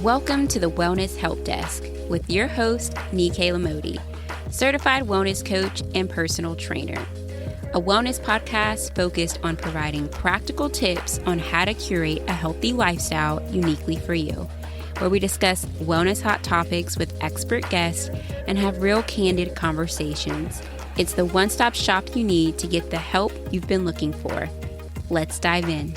Welcome to the Wellness Help Desk with your host, Niagara Modi, certified wellness coach and personal trainer. A wellness podcast focused on providing practical tips on how to curate a healthy lifestyle uniquely for you, where we discuss wellness hot topics with expert guests and have real candid conversations. It's the one-stop shop you need to get the help you've been looking for. Let's dive in.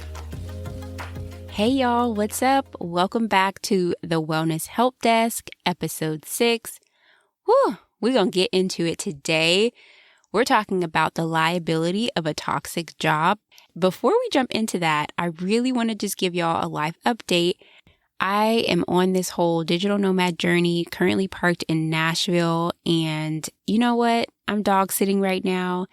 Hey y'all, what's up? Welcome back to the Wellness Help Desk, episode 6. We're going to get into it today. We're talking about the liability of a toxic job. Before we jump into that, I really want to just give y'all a life update. I am on this whole digital nomad journey, currently parked in Nashville, and you know what? I'm dog sitting right now,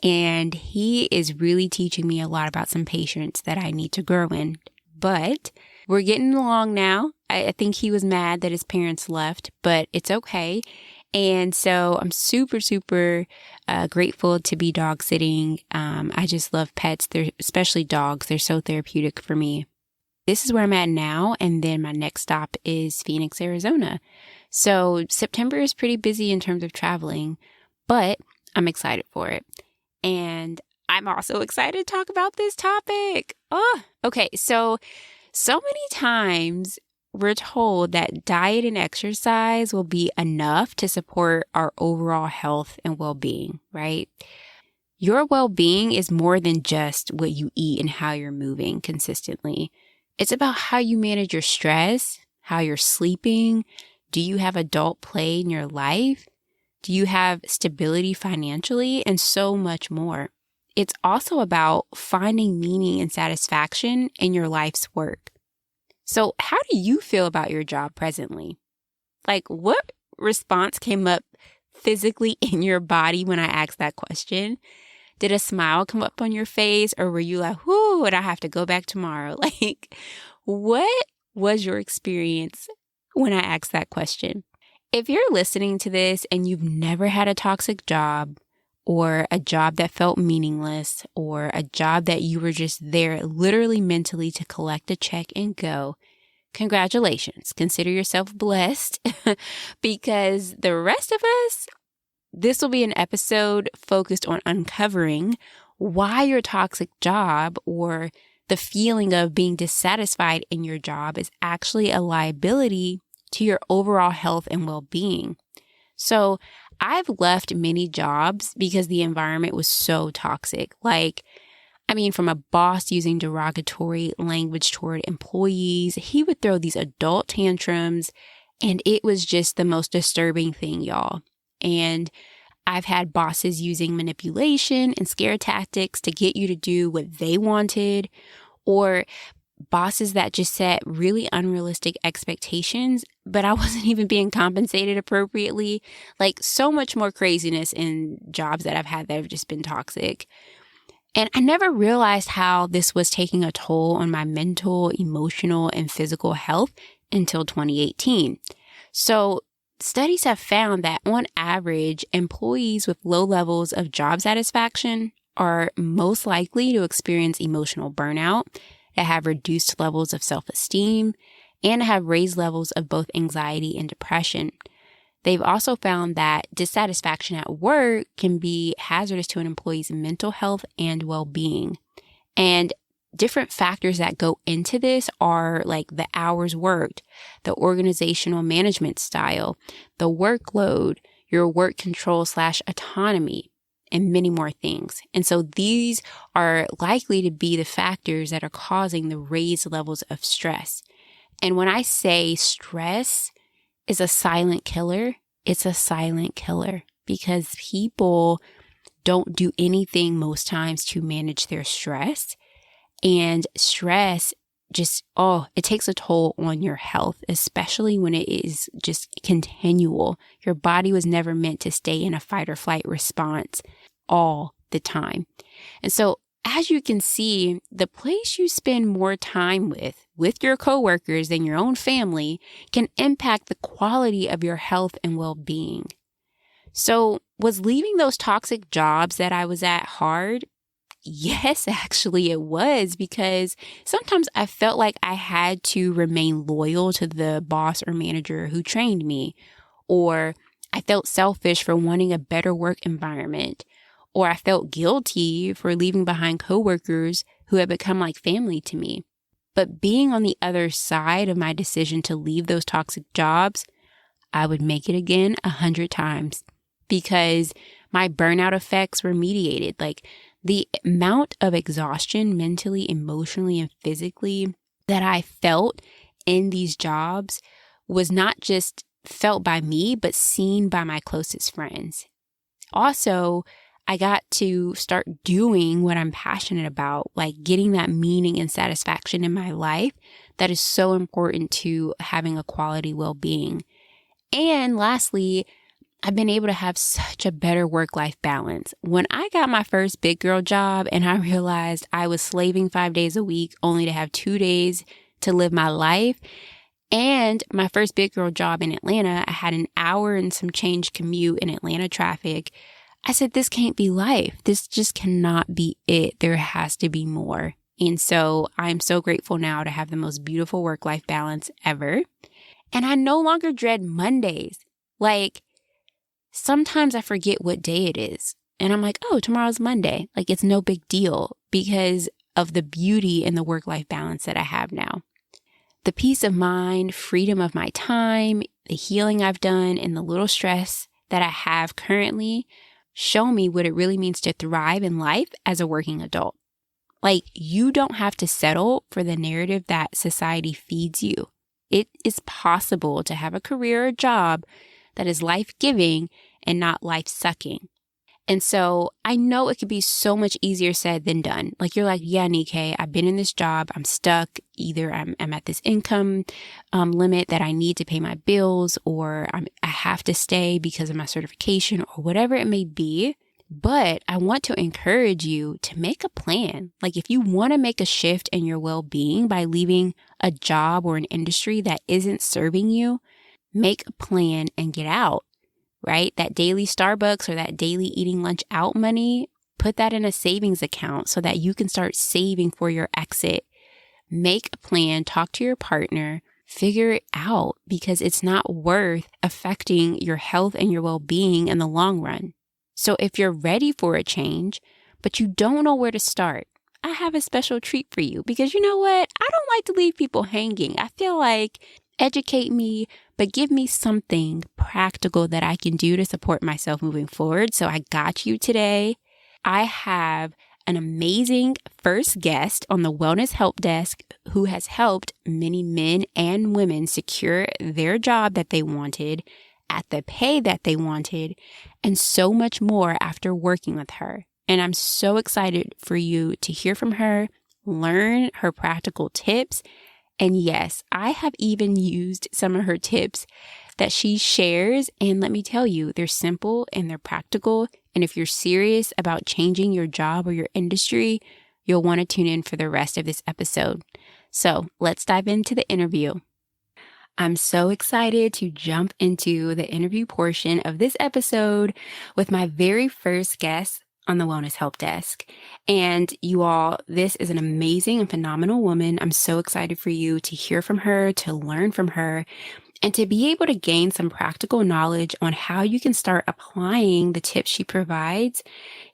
and he is really teaching me a lot about some patience that I need to grow in. But we're getting along now. I think he was mad that his parents left, but it's okay. And so I'm super grateful to be dog sitting. I just love pets, especially dogs. They're so therapeutic for me. This is where I'm at now. And then my next stop is Phoenix, Arizona. So September is pretty busy in terms of traveling, but I'm excited for it. And I'm also excited to talk about this topic. Okay. So many times we're told that diet and exercise will be enough to support our overall health and well-being, right? Your well-being is more than just what you eat and how you're moving consistently. It's about how you manage your stress, how you're sleeping. Do you have adult play in your life? Do you have stability financially? And so much more. It's also about finding meaning and satisfaction in your life's work. So how do you feel about your job presently? Like, what response came up physically in your body when I asked that question? Did a smile come up on your face, or were you like, whoo, and I have to go back tomorrow? Like, what was your experience when I asked that question? If you're listening to this and you've never had a toxic job, or a job that felt meaningless, or a job that you were just there literally mentally to collect a check and go, congratulations. Consider yourself blessed because the rest of us, this will be an episode focused on uncovering why your toxic job or the feeling of being dissatisfied in your job is actually a liability to your overall health and well-being. So I've left many jobs because the environment was so toxic. From a boss using derogatory language toward employees, he would throw these adult tantrums, and it was just the most disturbing thing, y'all. And I've had bosses using manipulation and scare tactics to get you to do what they wanted, or bosses that just set really unrealistic expectations, but I wasn't even being compensated appropriately. Like, so much more craziness in jobs that I've had that have just been toxic. And I never realized how this was taking a toll on my mental, emotional, and physical health until 2018. So studies have found that on average, employees with low levels of job satisfaction are most likely to experience emotional burnout, that have reduced levels of self-esteem, and have raised levels of both anxiety and depression. They've also found that dissatisfaction at work can be hazardous to an employee's mental health and well-being. And different factors that go into this are like the hours worked, the organizational management style, the workload, your work control / autonomy, and many more things. And so these are likely to be the factors that are causing the raised levels of stress. And when I say stress is a silent killer, it's a silent killer because people don't do anything most times to manage their stress. And stress just, it takes a toll on your health, especially when it is just continual. Your body was never meant to stay in a fight or flight response all the time. And so as you can see, the place you spend more time with your coworkers than your own family can impact the quality of your health and well-being. So was leaving those toxic jobs that I was at hard? yes, actually it was, because sometimes I felt like I had to remain loyal to the boss or manager who trained me, or I felt selfish for wanting a better work environment, or I felt guilty for leaving behind coworkers who had become like family to me. But being on the other side of my decision to leave those toxic jobs, I would make it again 100 times, because my burnout effects were mediated. Like the amount of exhaustion mentally, emotionally, and physically that I felt in these jobs was not just felt by me, but seen by my closest friends. Also, I got to start doing what I'm passionate about, like getting that meaning and satisfaction in my life that is so important to having a quality well-being. And lastly, I've been able to have such a better work-life balance. When I got my first big girl job and I realized I was slaving 5 days a week only to have 2 days to live my life, and my first big girl job in Atlanta, I had an hour and some change commute in Atlanta traffic. I said, this can't be life. This just cannot be it. There has to be more. And so I'm so grateful now to have the most beautiful work-life balance ever. And I no longer dread Mondays. Like, sometimes I forget what day it is. And I'm like, oh, tomorrow's Monday. Like, it's no big deal because of the beauty and the work-life balance that I have now. The peace of mind, freedom of my time, the healing I've done, and the little stress that I have currently show me what it really means to thrive in life as a working adult. Like, you don't have to settle for the narrative that society feeds you. It is possible to have a career or job that is life-giving and not life-sucking. And so I know it could be so much easier said than done. Like, you're like, yeah, Nikkei, I've been in this job. I'm stuck. Either I'm at this income limit that I need to pay my bills, or I have to stay because of my certification, or whatever it may be. But I want to encourage you to make a plan. Like, if you want to make a shift in your well-being by leaving a job or an industry that isn't serving you, make a plan and get out. Right? That daily Starbucks or that daily eating lunch out money, put that in a savings account so that you can start saving for your exit. Make a plan, talk to your partner, figure it out, because it's not worth affecting your health and your well-being in the long run. So if you're ready for a change, but you don't know where to start, I have a special treat for you, because you know what? I don't like to leave people hanging. I feel like educate me, but give me something practical that I can do to support myself moving forward. So I got you today. I have an amazing first guest on the Wellness Help Desk who has helped many men and women secure their job that they wanted, at the pay that they wanted, and so much more after working with her. And I'm so excited for you to hear from her, learn her practical tips. And yes, I have even used some of her tips that she shares. And let me tell you, they're simple and they're practical. And if you're serious about changing your job or your industry, you'll want to tune in for the rest of this episode. So let's dive into the interview. I'm so excited to jump into the interview portion of this episode with my very first guest on the Wellness Help Desk. And you all, this is an amazing and phenomenal woman. I'm so excited for you to hear from her, to learn from her, and to be able to gain some practical knowledge on how you can start applying the tips she provides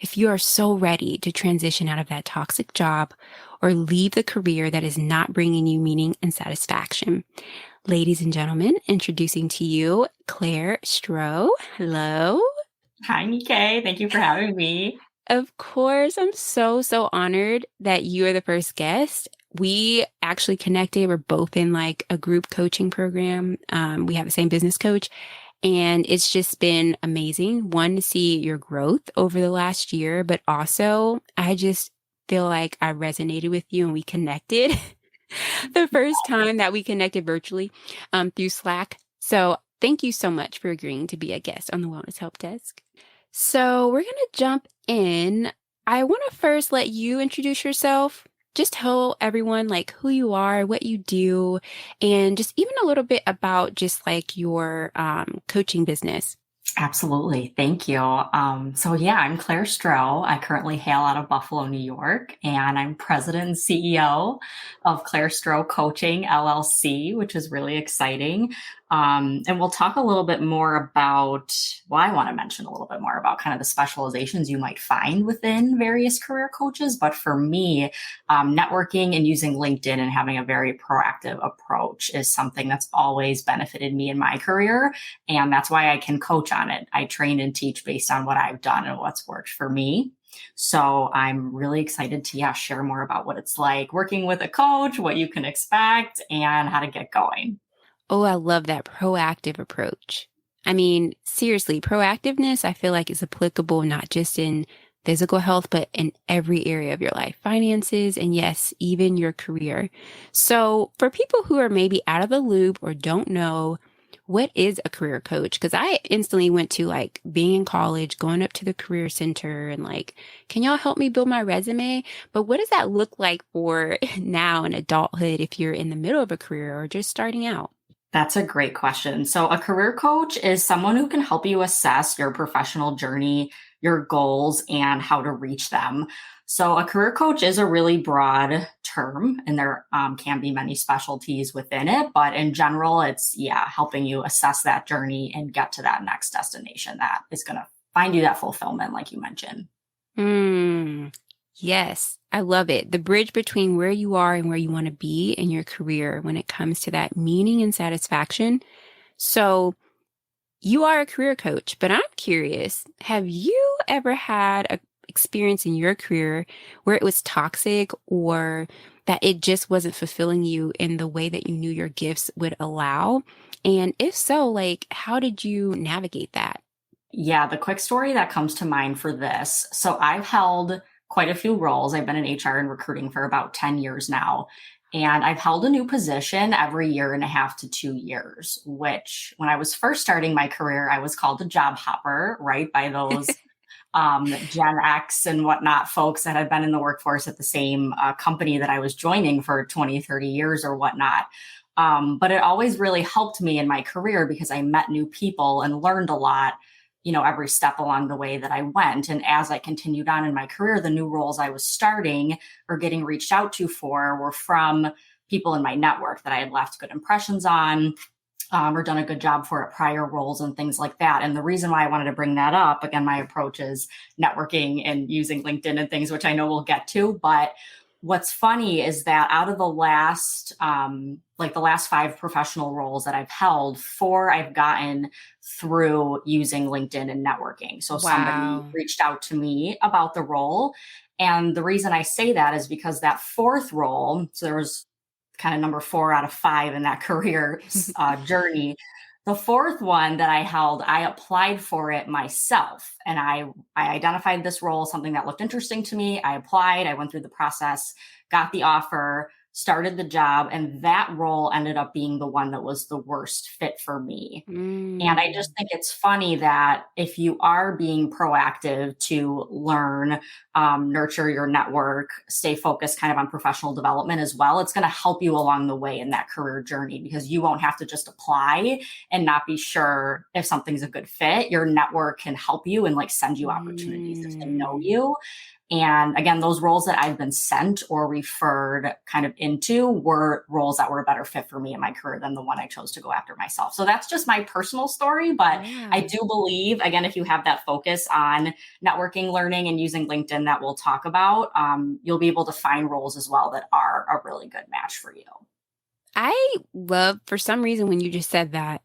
if you are so ready to transition out of that toxic job or leave the career that is not bringing you meaning and satisfaction. Ladies and gentlemen, introducing to you, Claire Stroh. Hello. Hi, Nikkei. Thank you for having me. Of course. I'm so honored that you are the first guest. We actually connected. We're both in like a group coaching program. We have the same business coach, and it's just been amazing. One, to see your growth over the last year, but also I just feel like I resonated with you and we connected the first time that we connected virtually through Slack. So thank you so much for agreeing to be a guest on the Wellness Help Desk. So we're going to jump in. I want to first let you introduce yourself. Just tell everyone like who you are, what you do, and just even a little bit about just like your coaching business. Absolutely. Thank you. So I'm Claire Stroh. I currently hail out of Buffalo, New York, and I'm president and CEO of Claire Stroh Coaching LLC, which is really exciting. And we'll talk a little bit more about, I want to mention a little bit more about kind of the specializations you might find within various career coaches. But for me, networking and using LinkedIn and having a very proactive approach is something that's always benefited me in my career. And that's why I can coach on it. I train and teach based on what I've done and what's worked for me. So I'm really excited to, share more about what it's like working with a coach, what you can expect, and how to get going. Oh, I love that proactive approach. I mean, seriously, proactiveness, I feel like is applicable not just in physical health, but in every area of your life, finances, and yes, even your career. So for people who are maybe out of the loop or don't know, what is a career coach? Because I instantly went to like being in college, going up to the career center and like, can y'all help me build my resume? But what does that look like for now in adulthood if you're in the middle of a career or just starting out? That's a great question. So a career coach is someone who can help you assess your professional journey, your goals, and how to reach them. So a career coach is a really broad term, and there can be many specialties within it. But in general, it's, helping you assess that journey and get to that next destination that is going to find you that fulfillment, like you mentioned. Yes, I love it. The bridge between where you are and where you want to be in your career when it comes to that meaning and satisfaction. So you are a career coach, but I'm curious, have you ever had an experience in your career where it was toxic or that it just wasn't fulfilling you in the way that you knew your gifts would allow? And if so, like, how did you navigate that? Yeah, the quick story that comes to mind for this. So I've held quite a few roles. I've been in HR and recruiting for about 10 years now. And I've held a new position every year and a half to 2 years, which when I was first starting my career, I was called a job hopper, right? By those Gen X and whatnot folks that had been in the workforce at the same company that I was joining for 20, 30 years or whatnot. But it always really helped me in my career because I met new people and learned a lot, every step along the way that I went. And as I continued on in my career, the new roles I was starting or getting reached out to for were from people in my network that I had left good impressions on, or done a good job for at prior roles and things like that. And the reason why I wanted to bring that up, again, my approach is networking and using LinkedIn and things, which I know we'll get to. But what's funny is that out of the last 5 professional roles that I've held, 4 I've gotten through using LinkedIn and networking. So somebody reached out to me about the role. And the reason I say that is because that 4th role, so there was kind of number 4 out of 5 in that career journey. The 4th one that I held, I applied for it myself. And I identified this role, something that looked interesting to me. I applied, I went through the process, got the offer, started the job, and that role ended up being the one that was the worst fit for me. And I just think it's funny that if you are being proactive to learn, nurture your network, stay focused kind of on professional development as well, it's going to help you along the way in that career journey because you won't have to just apply and not be sure if something's a good fit. Your network can help you and like send you opportunities if they know you. And again, those roles that I've been sent or referred kind of into were roles that were a better fit for me in my career than the one I chose to go after myself. So that's just my personal story. But I do believe, again, if you have that focus on networking, learning, and using LinkedIn that we'll talk about, you'll be able to find roles as well that are a really good match for you. I love, for some reason, when you just said that,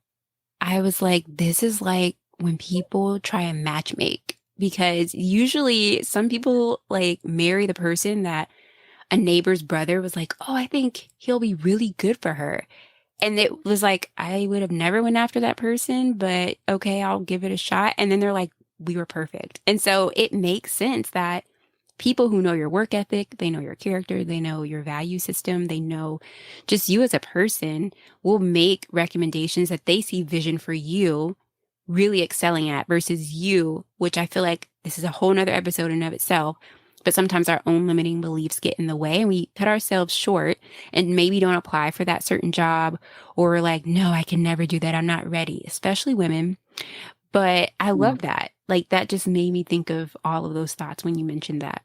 I was like, this is like when people try and matchmake. Because usually some people like marry the person that a neighbor's brother was like, oh, I think he'll be really good for her. And it was like, I would have never went after that person, but okay, I'll give it a shot. And then they're like, we were perfect. And so it makes sense that people who know your work ethic, they know your character, they know your value system, they know just you as a person will make recommendations that they see vision for you really excelling at versus you, which I feel like this is a whole nother episode in of itself. But sometimes our own limiting beliefs get in the way and we cut ourselves short and maybe don't apply for that certain job or we're like, no, I can never do that. I'm not ready, especially women. But I love that. Like that just made me think of all of those thoughts when you mentioned that.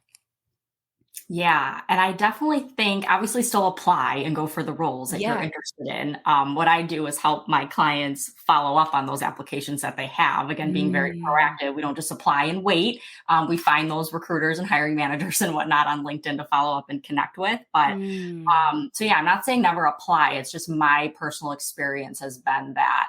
Yeah. And I definitely think, obviously, still apply and go for the roles that you're Yeah. interested in. What I do is help my clients follow up on those applications that they have. Again, being very Mm, proactive. We don't just apply and wait. We find those recruiters and hiring managers and whatnot on LinkedIn to follow up and connect with. But mm, so, yeah, I'm not saying never apply. It's just my personal experience has been that,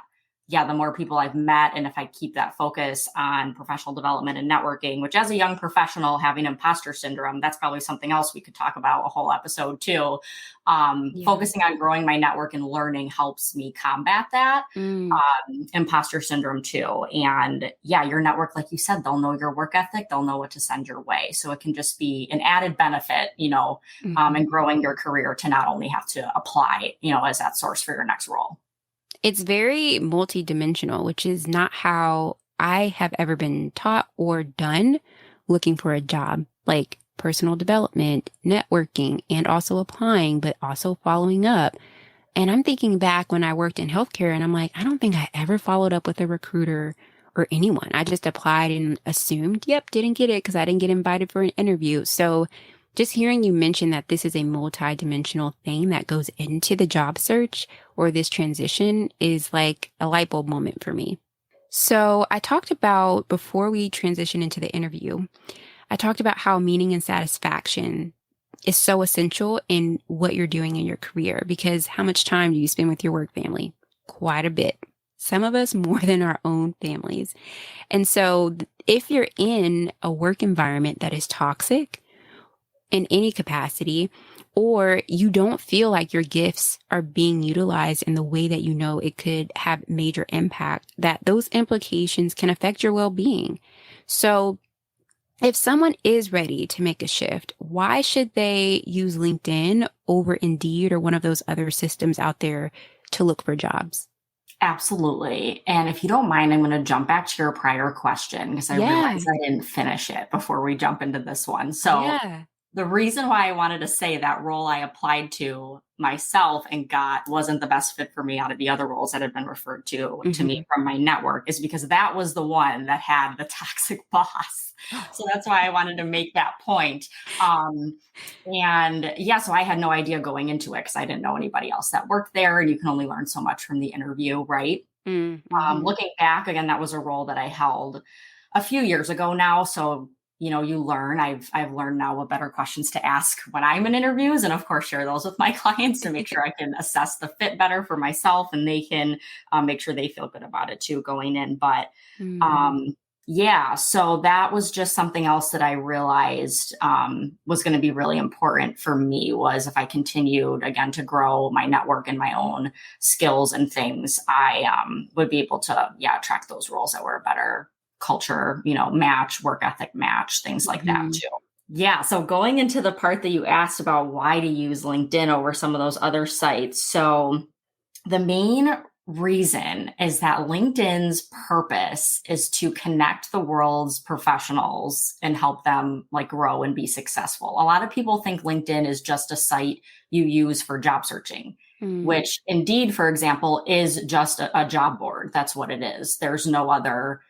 yeah, the more people I've met, and if I keep that focus on professional development and networking, which as a young professional having imposter syndrome, that's probably something else we could talk about a whole episode too. yeah. Focusing on growing my network and learning helps me combat that Mm, imposter syndrome too. And yeah, your network, like you said, they'll know your work ethic, they'll know what to send your way. So it can just be an added benefit, mhm. in growing your career to not only have to apply, as that source for your next role. It's very multidimensional, which is not how I have ever been taught or done looking for a job, like personal development, networking, and also applying, but also following up. And I'm thinking back when I worked in healthcare and I'm like, I don't think I ever followed up with a recruiter or anyone. I just applied and assumed, yep, didn't get it because I didn't get invited for an interview. So just hearing you mention that this is a multi-dimensional thing that goes into the job search or this transition is like a light bulb moment for me. So I talked about before we transition into the interview, I talked about how meaning and satisfaction is so essential in what you're doing in your career because how much time do you spend with your work family? Quite a bit. Some of us more than our own families. And so if you're in a work environment that is toxic in any capacity, or you don't feel like your gifts are being utilized in the way that you know it could have major impact, that those implications can affect your well-being. So if someone is ready to make a shift, why should they use LinkedIn over Indeed or one of those other systems out there to look for jobs? Absolutely. And if you don't mind, I'm going to jump back to your prior question because I Yeah. realized I didn't finish it before we jump into this one. So Yeah. the reason why I wanted to say that role I applied to myself and got wasn't the best fit for me out of the other roles that had been referred to me Hmm. from my network is because that was the one that had the toxic boss. So that's why I wanted to make that point. And yeah, so I had no idea going into it because I didn't know anybody else that worked there, and you can only learn so much from the interview, right? Mm-hmm. Looking back, again, that was a role that I held a few years ago now. So, you learn. I've learned now what better questions to ask when I'm in interviews, and of course, share those with my clients to make sure I can assess the fit better for myself, and they can make sure they feel good about it too going in. But Mm-hmm. um, yeah, so that was just something else that I realized was going to be really important for me was if I continued again to grow my network and my own skills and things, I would be able to, yeah, attract those roles that were a better culture, match, work ethic match, things like that Mm-hmm. too. Yeah. So going into the part that you asked about why to use LinkedIn over some of those other sites. So the main reason is that LinkedIn's purpose is to connect the world's professionals and help them like grow and be successful. A lot of people think LinkedIn is just a site you use for job searching, Mm-hmm. which Indeed, for example, is just a job board. That's what it is. There's no other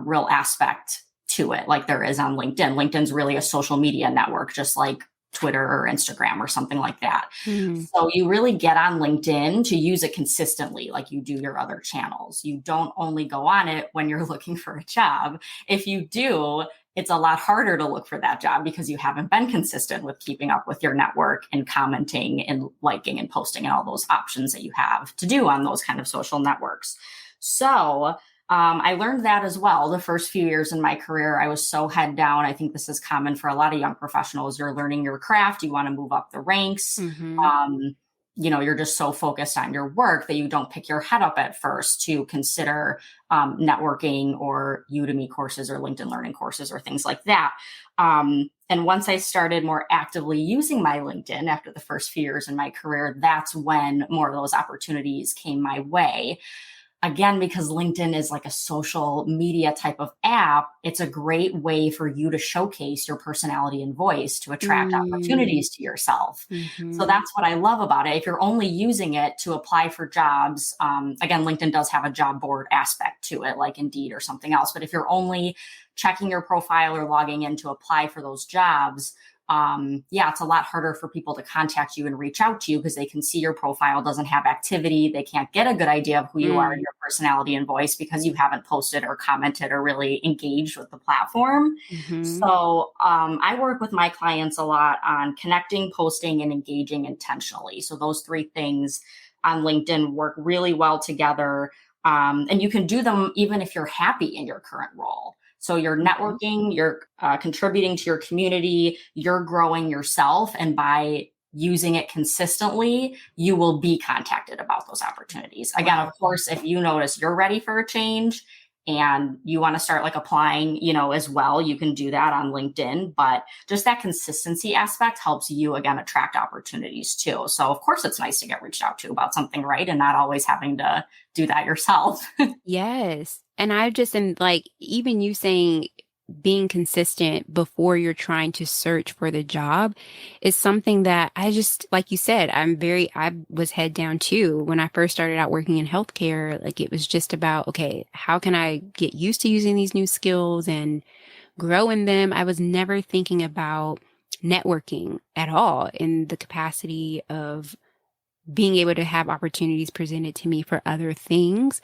real aspect to it like there is on LinkedIn. LinkedIn's really a social media network, just like Twitter or Instagram or something like that. So you really get on LinkedIn to use it consistently, like you do your other channels. You don't only go on it when you're looking for a job. If you do, it's a lot harder to look for that job because you haven't been consistent with keeping up with your network and commenting and liking and posting and all those options that you have to do on those kind of social networks. So I learned that as well. The first few years in my career, I was so head down. I think this is common for a lot of young professionals. You're learning your craft. You want to move up the ranks. Mm-hmm. Um, you're just so focused on your work that you don't pick your head up at first to consider networking or Udemy courses or LinkedIn learning courses or things like that. And once I started more actively using my LinkedIn after the first few years in my career, that's when more of those opportunities came my way. again, because LinkedIn is like a social media type of app, it's a great way for you to showcase your personality and voice to attract opportunities to yourself. So Mm-hmm. that's what I love about it. If you're only using it to apply for jobs, again, LinkedIn does have a job board aspect to it, like Indeed or something else. But if you're only checking your profile or logging in to apply for those jobs, it's a lot harder for people to contact you and reach out to you because they can see your profile doesn't have activity. They can't get a good idea of who you are and your personality and voice because you haven't posted or commented or really engaged with the platform. Mm-hmm. So I work with my clients a lot on connecting, posting, and engaging intentionally. So those three things on LinkedIn work really well together. And you can do them even if you're happy in your current role. So you're networking, you're contributing to your community, you're growing yourself. And by using it consistently, you will be contacted about those opportunities. Again, of course, if you notice you're ready for a change and you want to start like applying, as well, you can do that on LinkedIn. But just that consistency aspect helps you, again, attract opportunities too. So of course, it's nice to get reached out to about something, right? And not always having to do that yourself. Yes. And I just am like, even you saying being consistent before you're trying to search for the job is something that I just, like you said, I was head down too. When I first started out working in healthcare, like it was just about, okay, how can I get used to using these new skills and grow in them? I was never thinking about networking at all in the capacity of being able to have opportunities presented to me for other things.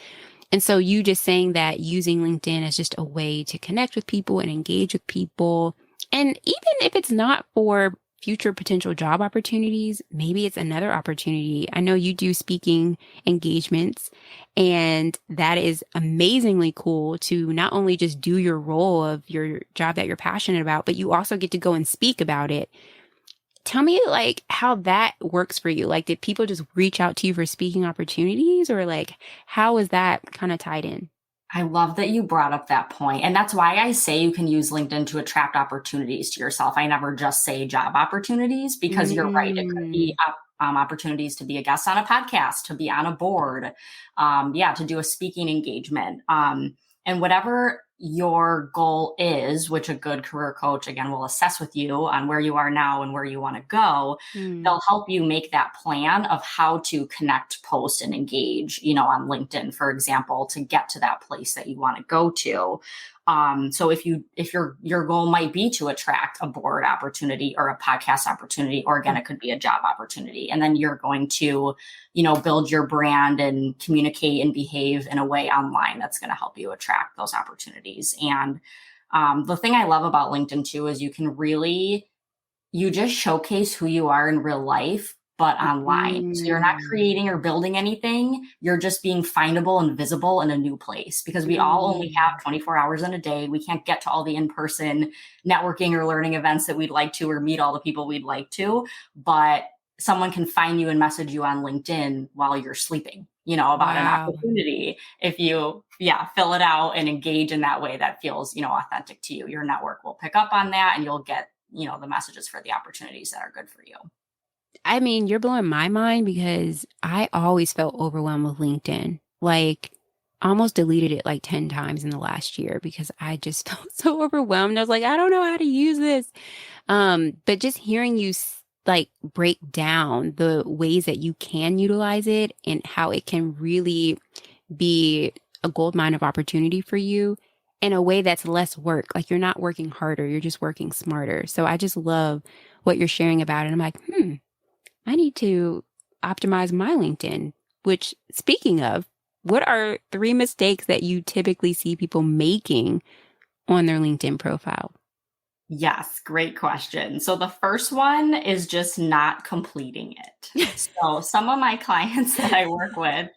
And so you just saying that using LinkedIn as just a way to connect with people and engage with people. And even if it's not for future potential job opportunities, maybe it's another opportunity. I know you do speaking engagements, and that is amazingly cool to not only just do your role of your job that you're passionate about, but you also get to go and speak about it. Tell me like how that works for you. Like, did people just reach out to you for speaking opportunities, or like, how is that kind of tied in? I love that you brought up that point. And that's why I say you can use LinkedIn to attract opportunities to yourself. I never just say job opportunities because you're right. It could be opportunities to be a guest on a podcast, to be on a board, to do a speaking engagement. And whatever your goal is, which a good career coach, again, will assess with you on where you are now and where you want to go, Mm. they'll help you make that plan of how to connect, post, and engage, on LinkedIn, for example, to get to that place that you want to go to. So if your goal might be to attract a board opportunity or a podcast opportunity, or again, it could be a job opportunity, and then you're going to, build your brand and communicate and behave in a way online that's going to help you attract those opportunities. And the thing I love about LinkedIn too is you just showcase who you are in real life, but online. So you're not Mm. creating or building anything. You're just being findable and visible in a new place because we all only have Mm. 24 hours in a day. We can't get to all the in-person networking or learning events that we'd like to, or meet all the people we'd like to, but someone can find you and message you on LinkedIn while you're sleeping, about an Wow. opportunity. If you, fill it out and engage in that way that feels, authentic to you, your network will pick up on that and you'll get, the messages for the opportunities that are good for you. I mean, you're blowing my mind because I always felt overwhelmed with LinkedIn. Like, I almost deleted it like 10 times in the last year because I just felt so overwhelmed. I was like, I don't know how to use this. But just hearing you like break down the ways that you can utilize it and how it can really be a gold mine of opportunity for you in a way that's less work. Like, you're not working harder, you're just working smarter. So I just love what you're sharing about it. I'm like, I need to optimize my LinkedIn. Which, speaking of, what are 3 mistakes that you typically see people making on their LinkedIn profile? Yes, great question. So the first one is just not completing it. So some of my clients that I work with,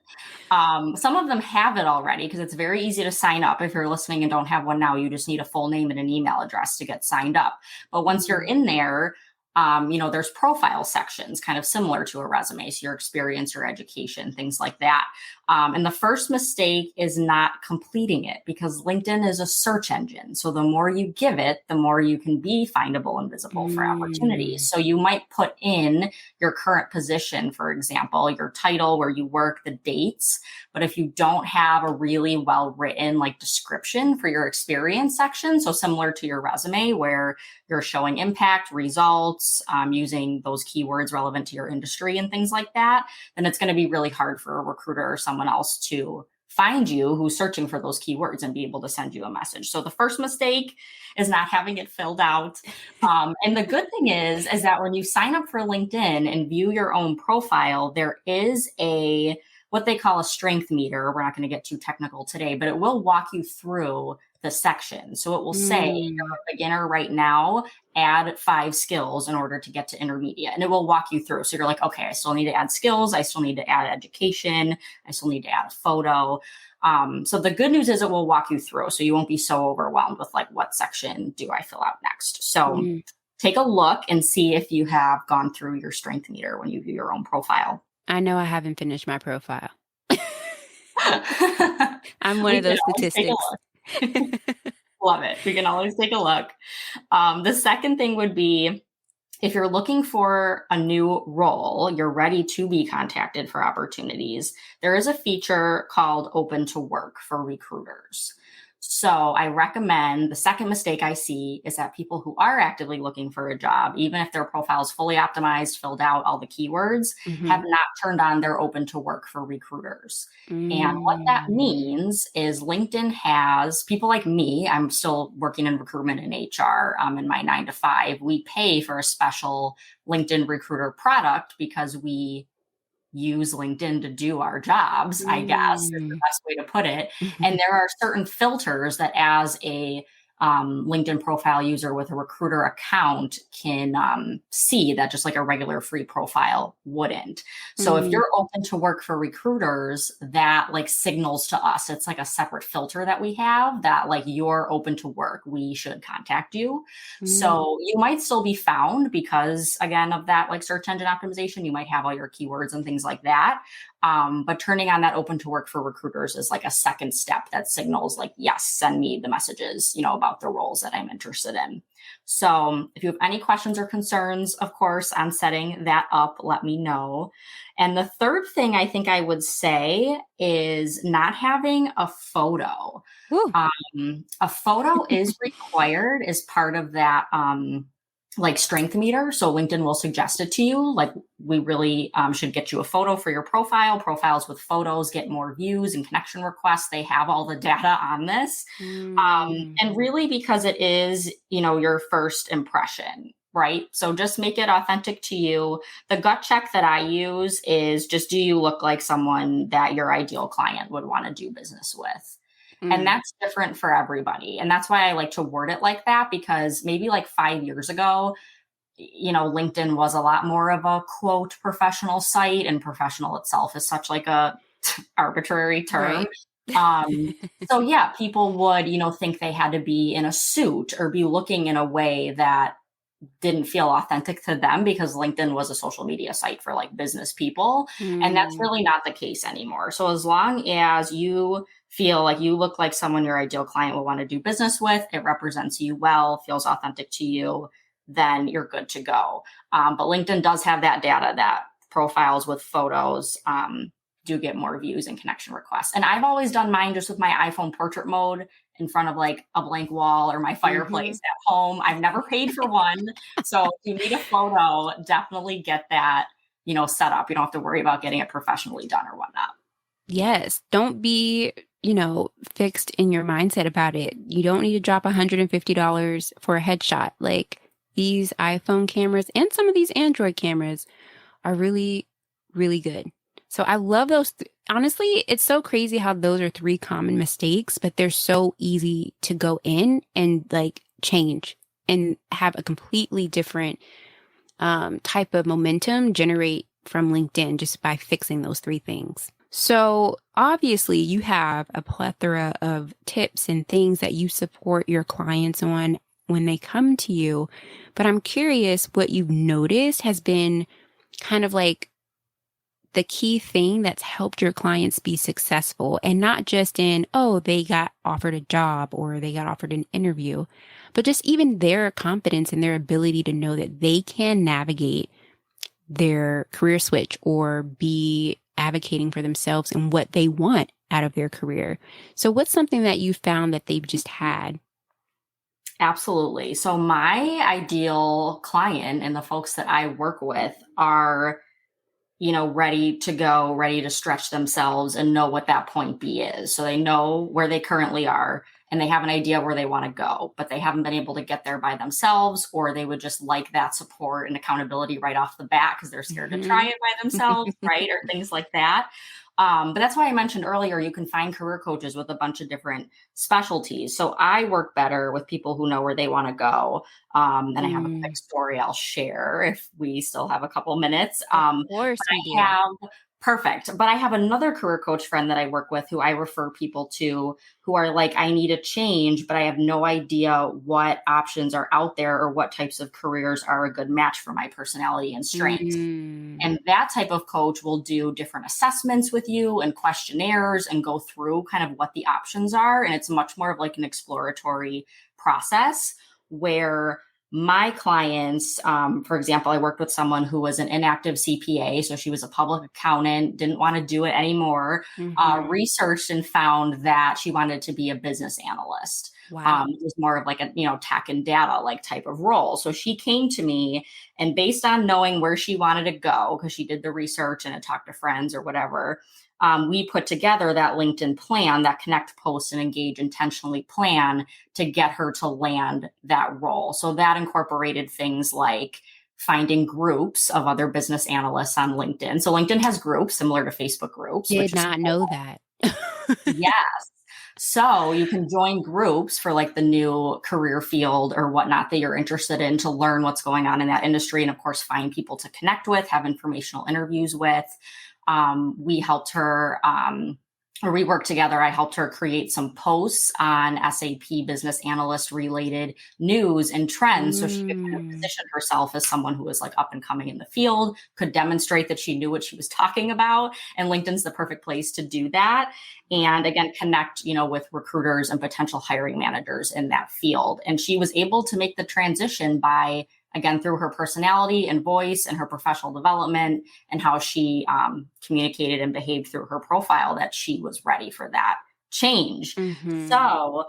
some of them have it already because it's very easy to sign up. If you're listening and don't have one now, you just need a full name and an email address to get signed up. But once you're in there, there's profile sections kind of similar to a resume. So your experience, your education, things like that. And the first mistake is not completing it, because LinkedIn is a search engine. So the more you give it, the more you can be findable and visible for opportunities. So you might put in your current position, for example, your title, where you work, the dates. But if you don't have a really well written like description for your experience section, so similar to your resume where you're showing impact, results, using those keywords relevant to your industry and things like that, then it's going to be really hard for a recruiter or someone else to find you who's searching for those keywords and be able to send you a message. So the first mistake is not having it filled out. And the good thing is that when you sign up for LinkedIn and view your own profile, there is what they call a strength meter. We're not going to get too technical today, but it will walk you through the section. So it will say, you're a beginner right now, add 5 skills in order to get to intermediate. And it will walk you through. So you're like, okay, I still need to add skills. I still need to add education. I still need to add a photo. So the good news is it will walk you through. So you won't be so overwhelmed with like, what section do I fill out next? So take a look and see if you have gone through your strength meter when you view your own profile. I know I haven't finished my profile. I'm one of those statistics. Love it. We can always take a look. The second thing would be, if you're looking for a new role, you're ready to be contacted for opportunities, there is a feature called Open to Work for recruiters. So I recommend, the second mistake I see is that people who are actively looking for a job, even if their profile is fully optimized, filled out all the keywords, have not turned on their Open to Work for recruiters. And what that means is LinkedIn has people like me. I'm still working in recruitment and HR in my 9 to 5. We pay for a special LinkedIn recruiter product because we use LinkedIn to do our jobs, I guess is the best way to put it. And there are certain filters that, as a LinkedIn profile user with a recruiter account, can see that just like a regular free profile wouldn't. So if you're open to work for recruiters, that like signals to us, it's like a separate filter that we have that like, you're open to work, we should contact you. So you might still be found because, again, of that like search engine optimization, you might have all your keywords and things like that. But turning on that Open to Work for recruiters is like a second step that signals like, yes, send me the messages, about the roles that I'm interested in. So if you have any questions or concerns, of course, on setting that up, let me know. And the third thing I think I would say is not having a photo. A photo is required as part of that, like strength meter. So LinkedIn will suggest it to you. Like, we really should get you a photo for your profile. Profiles with photos get more views and connection requests. They have all the data on this. And really, because it is, your first impression, right? So just make it authentic to you. The gut check that I use is just, do you look like someone that your ideal client would want to do business with? And that's different for everybody. And that's why I like to word it like that, because maybe like 5 years ago, LinkedIn was a lot more of a quote professional site, and professional itself is such like a arbitrary term. So yeah, people would, think they had to be in a suit or be looking in a way that didn't feel authentic to them, because LinkedIn was a social media site for like business people. And that's really not the case anymore. So as long as you feel like you look like someone your ideal client will want to do business with, it represents you well, feels authentic to you, then you're good to go. But LinkedIn does have that data that profiles with photos do get more views and connection requests. And I've always done mine just with my iPhone portrait mode in front of like a blank wall or my fireplace at home. I've never paid for one. So if you need a photo, definitely get that, set up. You don't have to worry about getting it professionally done or whatnot. Yes. Don't be, fixed in your mindset about it. You don't need to drop $150 for a headshot. Like, these iPhone cameras and some of these Android cameras are really, really good. So I love those. Honestly, it's so crazy how those are 3 common mistakes, but they're so easy to go in and like change and have a completely different type of momentum generate from LinkedIn just by fixing those 3 things. So obviously you have a plethora of tips and things that you support your clients on when they come to you. But I'm curious what you've noticed has been kind of like the key thing that's helped your clients be successful, and not just in, oh, they got offered a job or they got offered an interview, but just even their confidence and their ability to know that they can navigate their career switch or be advocating for themselves and what they want out of their career. So what's something that you found that they've just had? Absolutely. So my ideal client and the folks that I work with are, ready to go, ready to stretch themselves and know what that point B is. So they know where they currently are and they have an idea where they want to go, but they haven't been able to get there by themselves, or they would just like that support and accountability right off the bat because they're scared to try it by themselves, right? Or things like that. But that's why I mentioned earlier, you can find career coaches with a bunch of different specialties. So I work better with people who know where they want to go. And I have a quick story I'll share if we still have a couple minutes. Of course we do. Perfect. But I have another career coach friend that I work with who I refer people to who are like, I need a change, but I have no idea what options are out there or what types of careers are a good match for my personality and strengths. And that type of coach will do different assessments with you and questionnaires and go through kind of what the options are. And it's much more of like an exploratory process where my clients, for example, I worked with someone who was an inactive CPA. So she was a public accountant, didn't want to do it anymore, researched and found that she wanted to be a business analyst. Wow. It was more of like a, tech and data like type of role. So she came to me, and based on knowing where she wanted to go, because she did the research and had talked to friends or whatever, we put together that LinkedIn plan, that connect, post, and engage intentionally plan to get her to land that role. So that incorporated things like finding groups of other business analysts on LinkedIn. So LinkedIn has groups similar to Facebook groups. Did not know that. Yes. So you can join groups for like the new career field or whatnot that you're interested in to learn what's going on in that industry. And of course, find people to connect with, have informational interviews with. We helped her, or we worked together. I helped her create some posts on SAP business analyst related news and trends. So she could kind of position herself as someone who was like up and coming in the field, could demonstrate that she knew what she was talking about. And LinkedIn's the perfect place to do that. And again, connect, with recruiters and potential hiring managers in that field. And she was able to make the transition by, again, through her personality and voice and her professional development and how she communicated and behaved through her profile, that she was ready for that change. So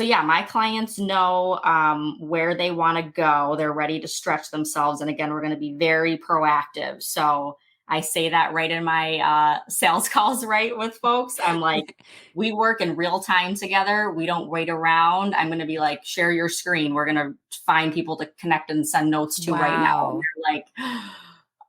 yeah, my clients know where they want to go. They're ready to stretch themselves. And again, we're going to be very proactive. So I say that right in my sales calls, right, with folks. I'm like, we work in real time together. We don't wait around. I'm going to be like, share your screen. We're going to find people to connect and send notes to right now. And they're like,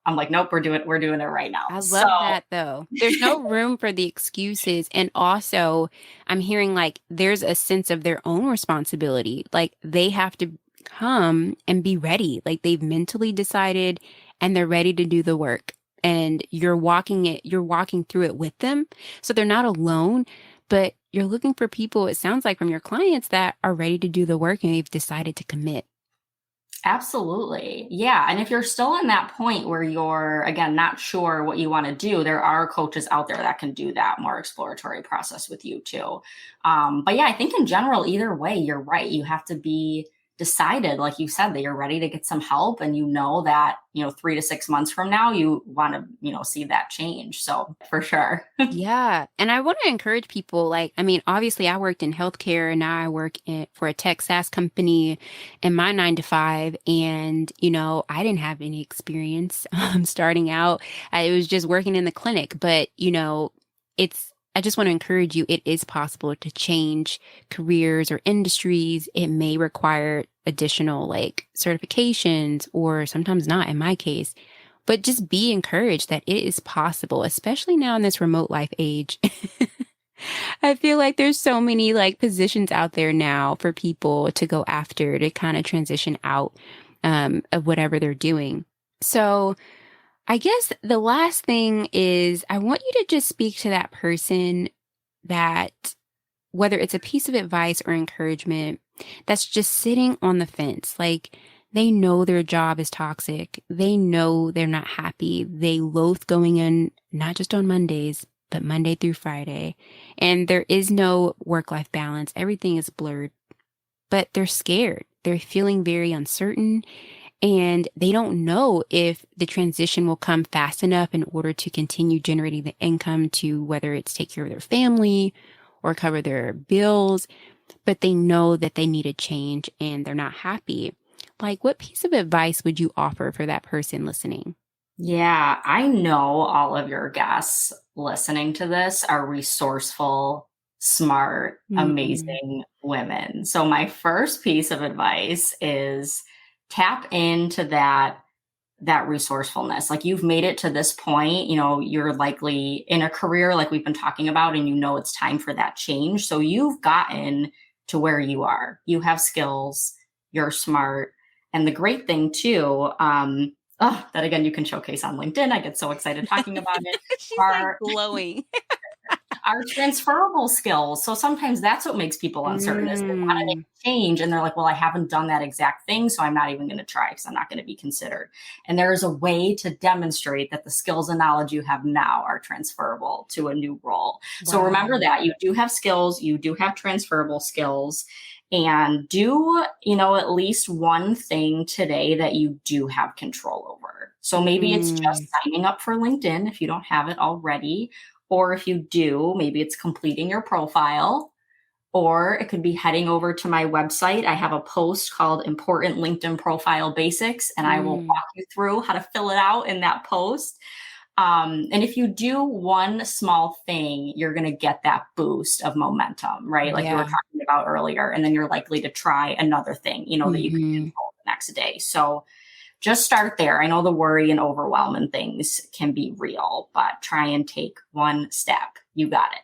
I'm like, nope, we're doing it right now. I love that though. There's no room for the excuses. And also I'm hearing like there's a sense of their own responsibility. Like they have to come and be ready. Like they've mentally decided and they're ready to do the work. And you're walking through it with them. So they're not alone, but you're looking for people, it sounds like from your clients, that are ready to do the work and they've decided to commit. Absolutely. Yeah. And if you're still in that point where you're, again, not sure what you want to do, there are coaches out there that can do that more exploratory process with you too. But yeah, I think in general, either way, you're right. You have to be decided, like you said, that you're ready to get some help, and that 3 to 6 months from now you want to see that change. So for sure. Yeah. And I want to encourage people, obviously I worked in healthcare and now I work for a tech SaaS company in my 9 to 5, and I didn't have any experience starting out. I was just working in the clinic, but I just want to encourage you, it is possible to change careers or industries. It may require additional certifications, or sometimes not in my case, but just be encouraged that it is possible, especially now in this remote life age. I feel like there's so many positions out there now for people to go after to kind of transition out of whatever they're doing. So I guess the last thing is I want you to just speak to that person that, whether it's a piece of advice or encouragement, that's just sitting on the fence. They know their job is toxic. They know they're not happy. They loathe going in, not just on Mondays, but Monday through Friday. And there is no work-life balance. Everything is blurred, but they're scared. They're feeling very uncertain, and they don't know if the transition will come fast enough in order to continue generating the income to whether it's take care of their family or cover their bills, but they know that they need a change and they're not happy. Like, what piece of advice would you offer for that person listening? Yeah, I know all of your guests listening to this are resourceful, smart, amazing women. So my first piece of advice is tap into that resourcefulness. Like, you've made it to this point, you're likely in a career like we've been talking about, and it's time for that change. So you've gotten to where you are. You have skills, you're smart. And the great thing too, that again, you can showcase on LinkedIn. I get so excited talking about it. She's like glowing. Our transferable skills. So sometimes that's what makes people uncertain is they want to make a change and they're like, well, I haven't done that exact thing, so I'm not even going to try because I'm not going to be considered. And there is a way to demonstrate that the skills and knowledge you have now are transferable to a new role. Wow. So remember that you do have skills, you do have transferable skills, and do, at least one thing today that you do have control over. So maybe it's just signing up for LinkedIn if you don't have it already. Or if you do, maybe it's completing your profile, or it could be heading over to my website. I have a post called Important LinkedIn Profile Basics, and I will walk you through how to fill it out in that post. And if you do one small thing, you're going to get that boost of momentum, right? Like you were talking about earlier, and then you're likely to try another thing, that you can control the next day. So just start there. I know the worry and overwhelm and things can be real, but try and take one step. You got it.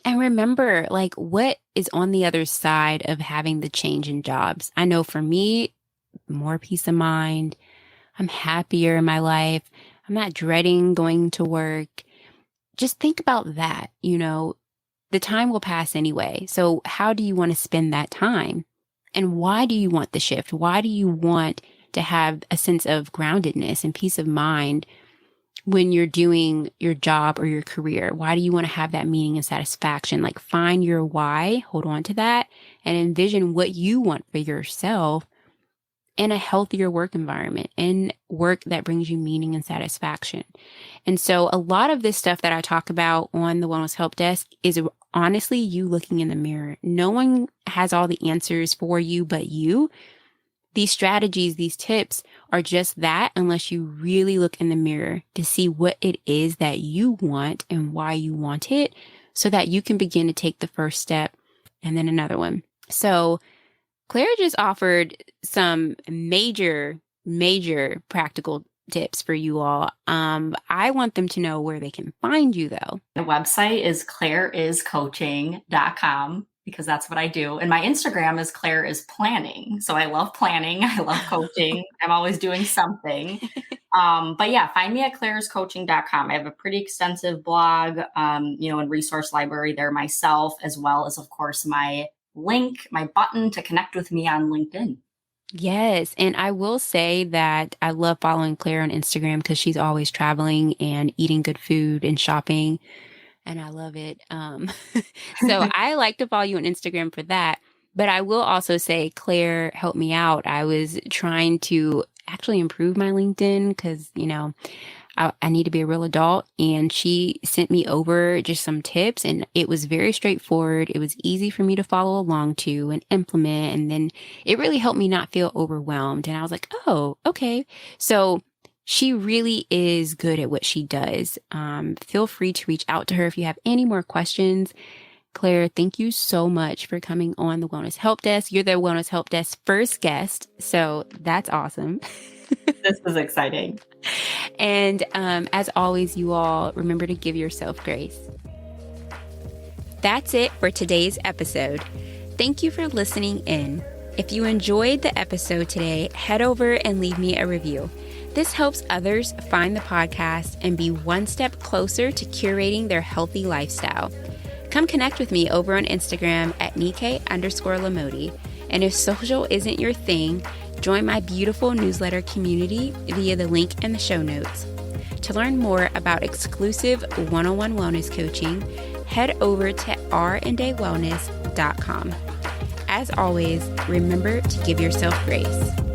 And remember, like, what is on the other side of having the change in jobs? I know for me, more peace of mind. I'm happier in my life. I'm not dreading going to work. Just think about that. The time will pass anyway. So how do you want to spend that time? And why do you want the shift? Why do you want to have a sense of groundedness and peace of mind when you're doing your job or your career? Why do you want to have that meaning and satisfaction? Like, find your why, hold on to that, and envision what you want for yourself in a healthier work environment and work that brings you meaning and satisfaction. And so a lot of this stuff that I talk about on the Wellness Help Desk is honestly you looking in the mirror. No one has all the answers for you but you. These strategies, these tips are just that unless you really look in the mirror to see what it is that you want and why you want it so that you can begin to take the first step and then another one. So Claire just offered some major practical tips for you all. I want them to know where they can find you though. The website is claireiscoaching.com. because that's what I do. And my Instagram is Claire is Planning. So I love planning. I love coaching. I'm always doing something. But yeah, find me at claireiscoaching.com. I have a pretty extensive blog, and resource library there myself, as well as, of course, my link, my button to connect with me on LinkedIn. Yes. And I will say that I love following Claire on Instagram because she's always traveling and eating good food and shopping. And I love it. So I like to follow you on Instagram for that. But I will also say, Claire helped me out. I was trying to actually improve my LinkedIn because, I need to be a real adult. And she sent me over just some tips, and it was very straightforward. It was easy for me to follow along to and implement. And then it really helped me not feel overwhelmed. And I was like, oh, okay. So she really is good at what she does. Feel free to reach out to her if you have any more questions. Claire, thank you so much for coming on the Wellness Help Desk. You're the Wellness Help Desk first guest, so that's awesome. This is exciting. And as always, you all remember to give yourself grace. That's it for today's episode. Thank you for listening in. If you enjoyed the episode today, head over and leave me a review. This helps others find the podcast and be one step closer to curating their healthy lifestyle. Come connect with me over on Instagram at Nike_Lamodi. And if social isn't your thing, Join my beautiful newsletter community via the link in the show notes. To learn more about exclusive one-on-one wellness coaching, head over to randawellness.com. As always, remember to give yourself grace.